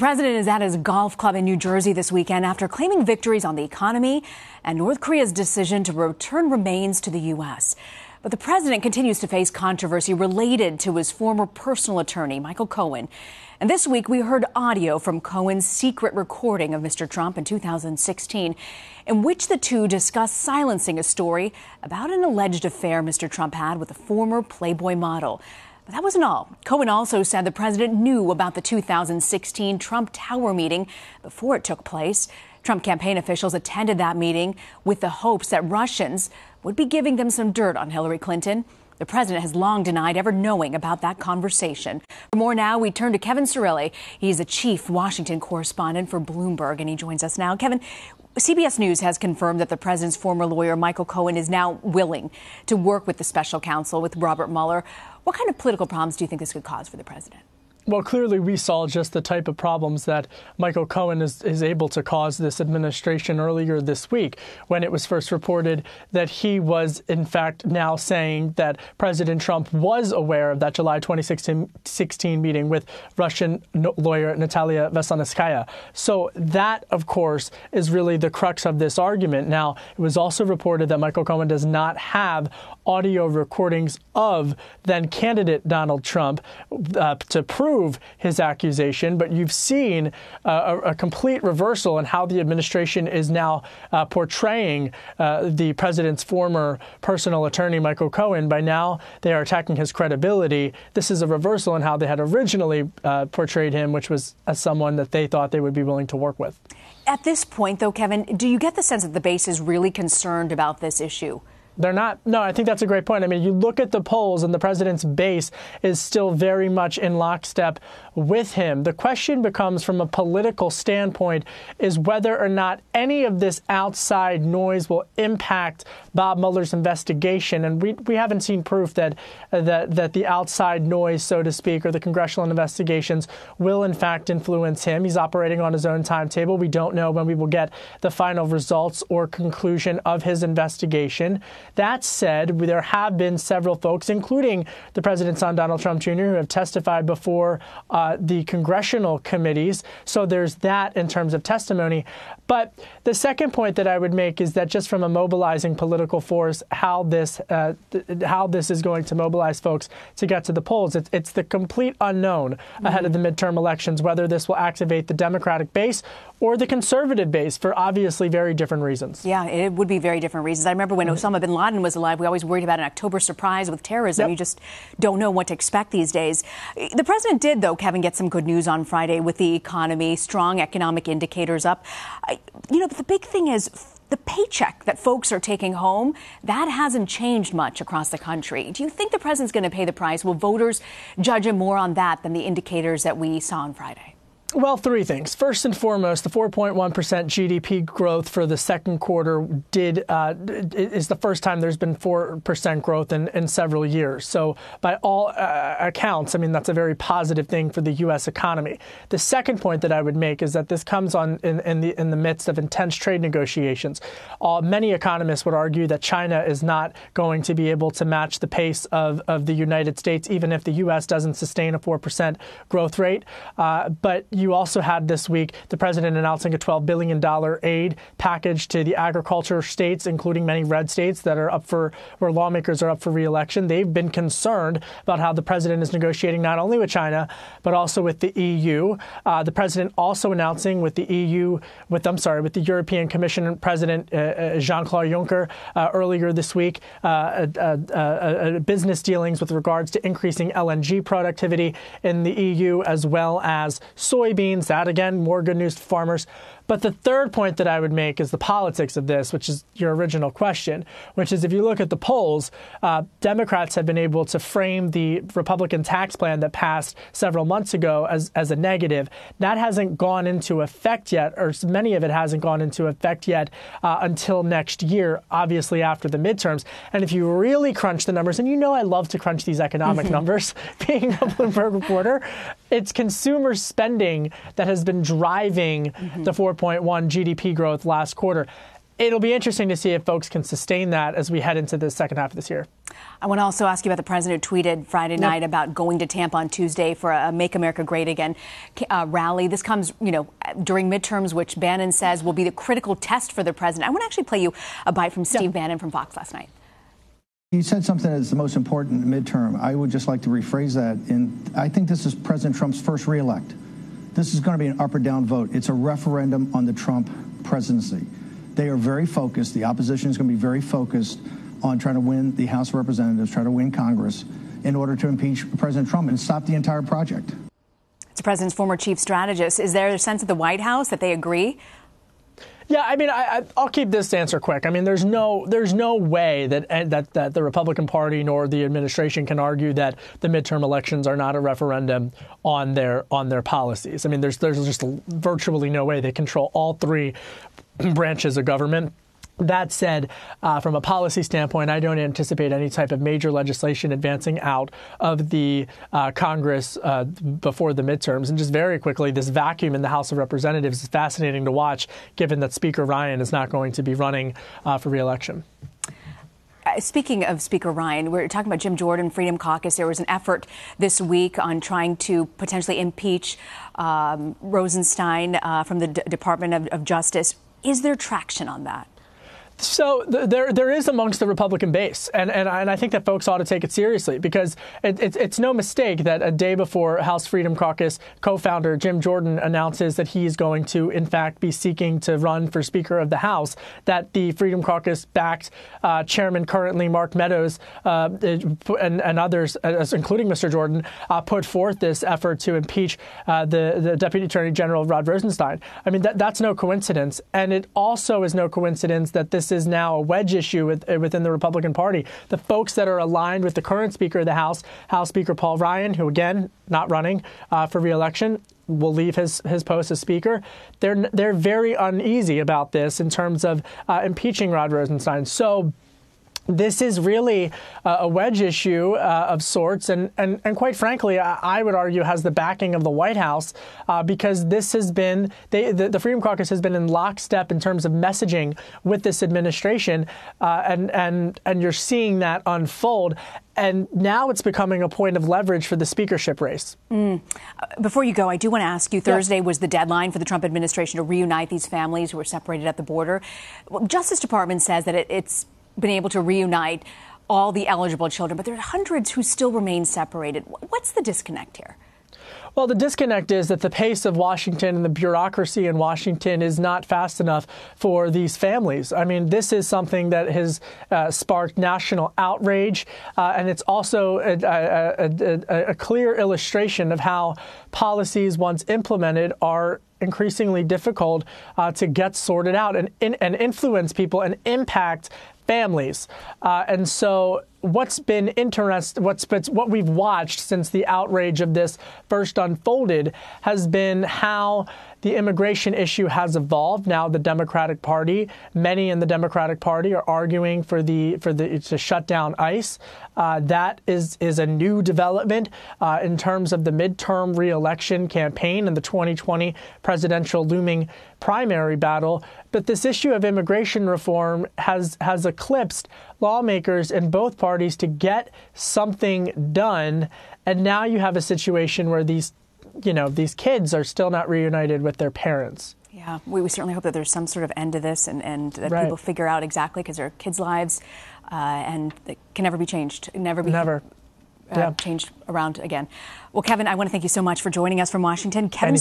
president is at his golf club in New Jersey this weekend after claiming victories on the economy and North Korea's decision to return remains to the U.S. But the president continues to face controversy related to his former personal attorney, Michael Cohen. And this week, we heard audio from Cohen's secret recording of Mr. Trump in 2016, in which the two discussed silencing a story about an alleged affair Mr. Trump had with a former Playboy model. But that wasn't all. Cohen also said the president knew about the 2016 Trump Tower meeting before it took place. Trump campaign officials attended that meeting with the hopes that Russians would be giving them some dirt on Hillary Clinton. The president has long denied ever knowing about that conversation. For more now, we turn to Kevin Cirilli. He's a chief Washington correspondent for Bloomberg, and he joins us now. Kevin, CBS News has confirmed that the president's former lawyer, Michael Cohen, is now willing to work with the special counsel with Robert Mueller. What kind of political problems do you think this could cause for the president? Well, clearly we saw just the type of problems that Michael Cohen is able to cause this administration earlier this week when it was first reported that he was, in fact, now saying that President Trump was aware of that July 2016 meeting with Russian lawyer Natalia Veselnitskaya. So that, of course, is really the crux of this argument. Now, it was also reported that Michael Cohen does not have audio recordings of then candidate Donald Trump to prove his accusation, but you've seen a complete reversal in how the administration is now portraying the president's former personal attorney, Michael Cohen. By now, they are attacking his credibility. This is a reversal in how they had originally portrayed him, which was as someone that they thought they would be willing to work with. At this point, though, Kevin, do you get the sense that the base is really concerned about this issue? They're not. No, I think that's a great point. I mean, you look at the polls and the president's base is still very much in lockstep with him. The question becomes, from a political standpoint, is whether or not any of this outside noise will impact Bob Mueller's investigation. And we haven't seen proof that the outside noise, so to speak, or the congressional investigations will, in fact, influence him. He's operating on his own timetable. We don't know when we will get the final results or conclusion of his investigation. That said, there have been several folks, including the president's son, Donald Trump Jr., who have testified before the congressional committees. So there's that in terms of testimony. But the second point that I would make is that just from a mobilizing political force, how this is going to mobilize folks to get to the polls, it's the complete unknown ahead of the midterm elections, whether this will activate the Democratic base or the conservative base for obviously very different reasons. Yeah, it would be very different reasons. I remember when Osama bin Laden was alive, we always worried about an October surprise with terrorism. Yep. You just don't know what to expect these days. The president did, though, Kevin, get some good news on Friday with the economy, strong economic indicators up. But the big thing is the paycheck that folks are taking home, that hasn't changed much across the country. Do you think the president's going to pay the price? Will voters judge him more on that than the indicators that we saw on Friday? Well, three things. First and foremost, the 4.1% GDP growth for the second quarter is the first time there's been 4% growth in several years. So by all accounts, I mean, that's a very positive thing for the U.S. economy. The second point that I would make is that this comes in the midst of intense trade negotiations. Many economists would argue that China is not going to be able to match the pace of the United States, even if the U.S. doesn't sustain a 4% growth rate. But you also had this week the president announcing a $12 billion aid package to the agriculture states, including many red states that are where lawmakers are up for re-election. They've been concerned about how the president is negotiating not only with China, but also with the EU. The president also announcing with the European Commission President Jean-Claude Juncker earlier this week, business dealings with regards to increasing LNG productivity in the EU, as well as soybeans. That, again, more good news to farmers. But the third point that I would make is the politics of this, which is your original question, which is if you look at the polls, Democrats have been able to frame the Republican tax plan that passed several months ago as a negative. That hasn't gone into effect yet, or many of it hasn't gone into effect yet until next year, obviously after the midterms. And if you really crunch the numbers, and you know I love to crunch these economic numbers, being a Bloomberg reporter, it's consumer spending that has been driving the 4.1 GDP growth last quarter. it'll be interesting to see if folks can sustain that as we head into the second half of this year. I want to also ask you about the president who tweeted Friday night about going to Tampa on Tuesday for a Make America Great Again rally. This comes, during midterms, which Bannon says will be the critical test for the president. I want to actually play you a bite from Steve Bannon from Fox last night. You said something that's the most important midterm. I would just like to rephrase that. I think this is President Trump's first reelect. This is going to be an up or down vote. It's a referendum on the Trump presidency. They are very focused. The opposition is going to be very focused on trying to win the House of Representatives, try to win Congress in order to impeach President Trump and stop the entire project. It's the president's former chief strategist. Is there a sense at the White House that they agree? Yeah, I mean, I'll keep this answer quick. I mean, there's no way that the Republican Party nor the administration can argue that the midterm elections are not a referendum on their policies. I mean, there's just virtually no way. They control all three branches of government. That said, from a policy standpoint, I don't anticipate any type of major legislation advancing out of the Congress before the midterms. And just very quickly, this vacuum in the House of Representatives is fascinating to watch, given that Speaker Ryan is not going to be running for re-election. Speaking of Speaker Ryan, we're talking about Jim Jordan, Freedom Caucus. There was an effort this week on trying to potentially impeach Rosenstein from the Department of Justice. Is there traction on that? So there is amongst the Republican base, and I think that folks ought to take it seriously, because it's no mistake that a day before House Freedom Caucus co-founder Jim Jordan announces that he is going to, in fact, be seeking to run for Speaker of the House, that the Freedom Caucus backed Chairman currently Mark Meadows and others, including Mr. Jordan, put forth this effort to impeach the Deputy Attorney General Rod Rosenstein. I mean, that's no coincidence, and it also is no coincidence that this is now a wedge issue within the Republican Party. The folks that are aligned with the current Speaker of the House, House Speaker Paul Ryan, who again not running for re-election, will leave his post as Speaker. They're very uneasy about this in terms of impeaching Rod Rosenstein. So this is really a wedge issue of sorts, and quite frankly, I would argue has the backing of the White House, because this has been the Freedom Caucus has been in lockstep in terms of messaging with this administration, and you're seeing that unfold. And now it's becoming a point of leverage for the speakership race. Before you go, I do want to ask you, Thursday was the deadline for the Trump administration to reunite these families who were separated at the border. Well, Justice Department says that it's been able to reunite all the eligible children, but there are hundreds who still remain separated. What's the disconnect here? Well, the disconnect is that the pace of Washington and the bureaucracy in Washington is not fast enough for these families. I mean, this is something that has sparked national outrage, and it's also a clear illustration of how policies, once implemented, are increasingly difficult to get sorted out and influence people and impact families. And so what's been interesting, what we've watched since the outrage of this first unfolded has been how the immigration issue has evolved. Now the Democratic Party, many in the Democratic Party are arguing to shut down ICE. That is a new development in terms of the midterm re-election campaign and the 2020 presidential looming primary battle. But this issue of immigration reform has eclipsed lawmakers in both parties to get something done. And now you have a situation where these kids are still not reunited with their parents. Yeah, we certainly hope that there's some sort of end to this and that people figure out exactly, because they're kids' lives and it can never be changed. Never changed around again. Well, Kevin, I want to thank you so much for joining us from Washington. Kevin